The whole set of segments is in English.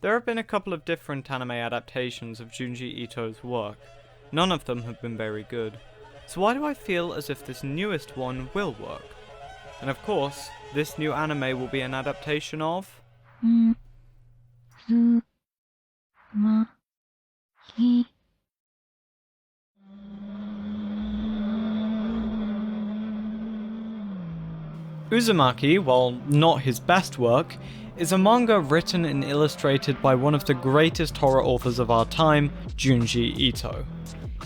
There have been a couple of different anime adaptations of Junji Ito's work. None of them have been very good. So why do I feel as if this newest one will work? And of course, this new anime will be an adaptation of... Uzumaki. Uzumaki, while not his best work, is a manga written and illustrated by one of the greatest horror authors of our time, Junji Ito.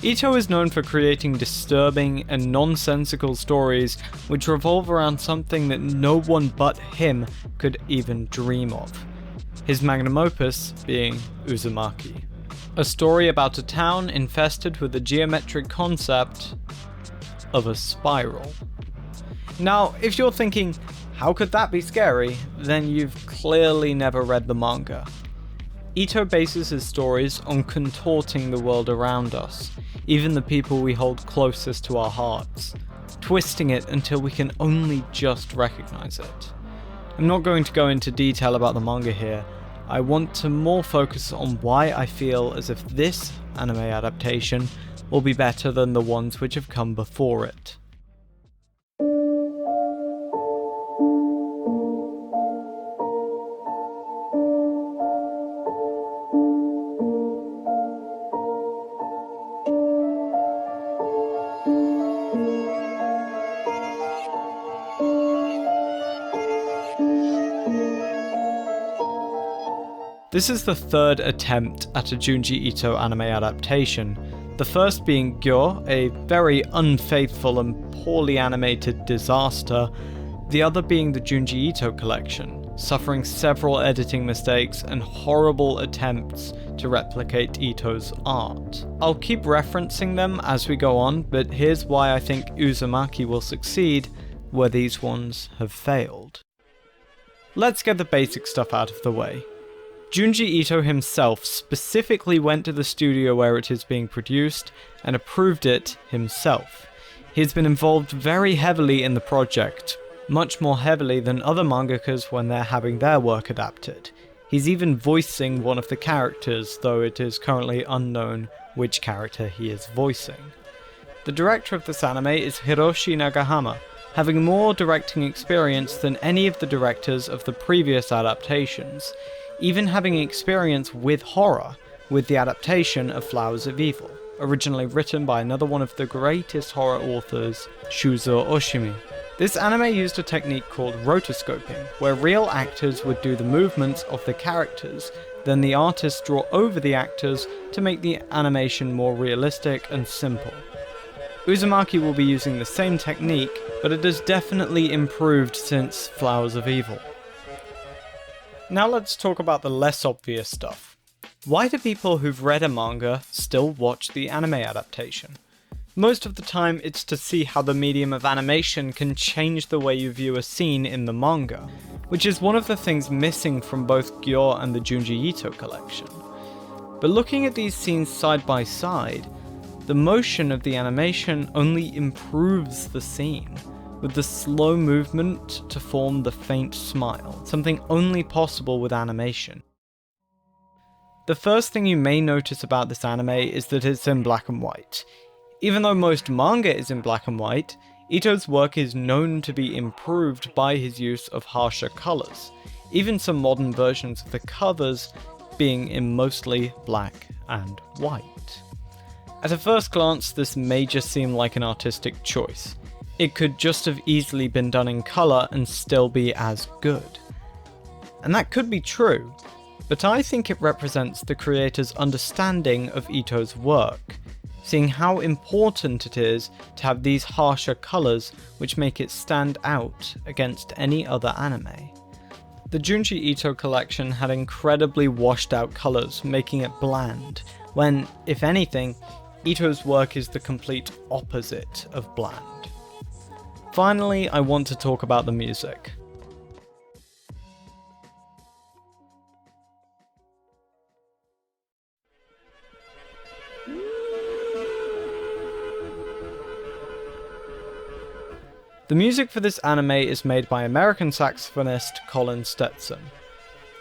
Ito is known for creating disturbing and nonsensical stories which revolve around something that no one but him could even dream of. His magnum opus being Uzumaki. A story about a town infested with the geometric concept of a spiral. Now, if you're thinking, how could that be scary? Then you've clearly never read the manga. Ito bases his stories on contorting the world around us, even the people we hold closest to our hearts, twisting it until we can only just recognize it. I'm not going to go into detail about the manga here. I want to more focus on why I feel as if this anime adaptation will be better than the ones which have come before it. This is the third attempt at a Junji Ito anime adaptation, the first being Gyo, a very unfaithful and poorly animated disaster, the other being the Junji Ito collection, suffering several editing mistakes and horrible attempts to replicate Ito's art. I'll keep referencing them as we go on, but here's why I think Uzumaki will succeed where these ones have failed. Let's get the basic stuff out of the way. Junji Ito himself specifically went to the studio where it is being produced and approved it himself. He has been involved very heavily in the project, much more heavily than other mangakas when they're having their work adapted. He's even voicing one of the characters, though it is currently unknown which character he is voicing. The director of this anime is Hiroshi Nagahama, having more directing experience than any of the directors of the previous adaptations, even having experience with horror, with the adaptation of Flowers of Evil, originally written by another one of the greatest horror authors, Shuzo Oshimi. This anime used a technique called rotoscoping, where real actors would do the movements of the characters, then the artists draw over the actors to make the animation more realistic and simple. Uzumaki will be using the same technique, but it has definitely improved since Flowers of Evil. Now let's talk about the less obvious stuff. Why do people who've read a manga still watch the anime adaptation? Most of the time it's to see how the medium of animation can change the way you view a scene in the manga, which is one of the things missing from both Gyo and the Junji Ito collection. But looking at these scenes side by side, the motion of the animation only improves the scene, with the slow movement to form the faint smile, something only possible with animation. The first thing you may notice about this anime is that it's in black and white. Even though most manga is in black and white, Ito's work is known to be improved by his use of harsher colours, even some modern versions of the covers being in mostly black and white. At a first glance, this may just seem like an artistic choice. It could just have easily been done in colour and still be as good. And that could be true, but I think it represents the creator's understanding of Ito's work, seeing how important it is to have these harsher colours which make it stand out against any other anime. The Junji Ito collection had incredibly washed out colours, making it bland, when, if anything, Ito's work is the complete opposite of bland. Finally, I want to talk about the music. The music for this anime is made by American saxophonist Colin Stetson.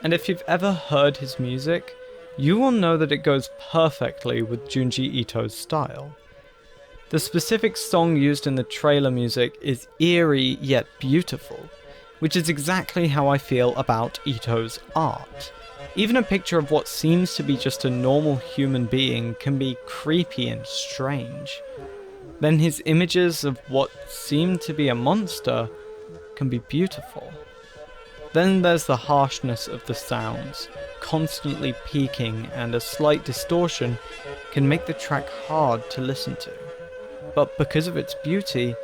And if you've ever heard his music, you will know that it goes perfectly with Junji Ito's style. The specific song used in the trailer music is eerie yet beautiful, which is exactly how I feel about Ito's art. Even a picture of what seems to be just a normal human being can be creepy and strange. Then his images of what seemed to be a monster can be beautiful. Then there's the harshness of the sounds, constantly peaking, and a slight distortion can make the track hard to listen to. But because of its beauty,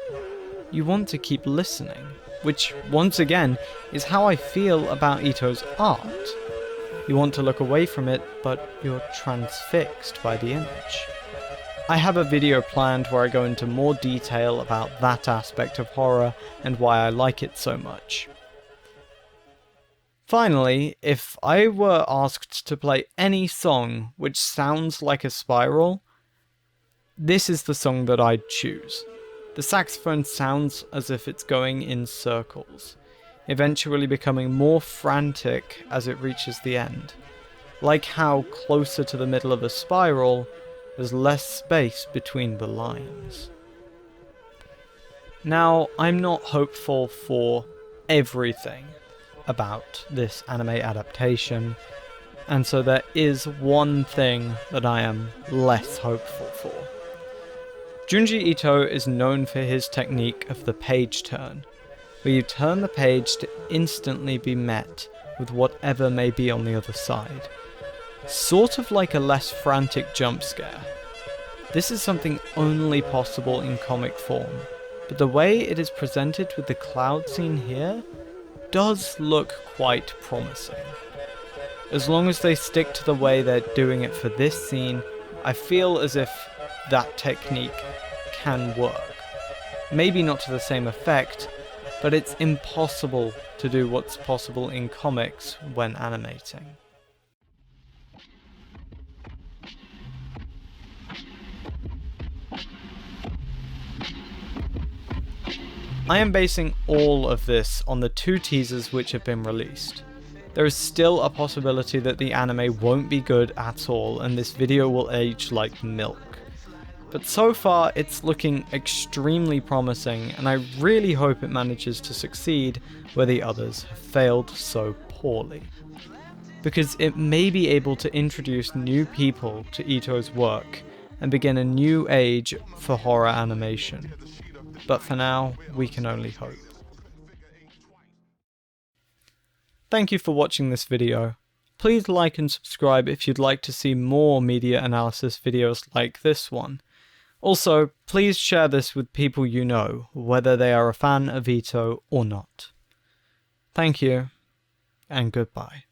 you want to keep listening, which once again is how I feel about Ito's art. You want to look away from it, but you're transfixed by the image. I have a video planned where I go into more detail about that aspect of horror and why I like it so much. Finally, if I were asked to play any song which sounds like a spiral, this is the song that I'd choose. The saxophone sounds as if it's going in circles, eventually becoming more frantic as it reaches the end. Like how closer to the middle of a spiral, there's less space between the lines. Now, I'm not hopeful for everything about this anime adaptation, and so there is one thing that I am less hopeful for. Junji Ito is known for his technique of the page turn, where you turn the page to instantly be met with whatever may be on the other side. Sort of like a less frantic jump scare. This is something only possible in comic form, but the way it is presented with the cloud scene here does look quite promising. As long as they stick to the way they're doing it for this scene, I feel as if that technique can work. Maybe not to the same effect, but it's impossible to do what's possible in comics when animating. I am basing all of this on the 2 teasers which have been released. There is still a possibility that the anime won't be good at all and this video will age like milk. But so far it's looking extremely promising and I really hope it manages to succeed where the others have failed so poorly. Because it may be able to introduce new people to Ito's work and begin a new age for horror animation. But for now, we can only hope. Thank you for watching this video. Please like and subscribe if you'd like to see more media analysis videos like this one. Also, please share this with people you know, whether they are a fan of Ito or not. Thank you, and goodbye.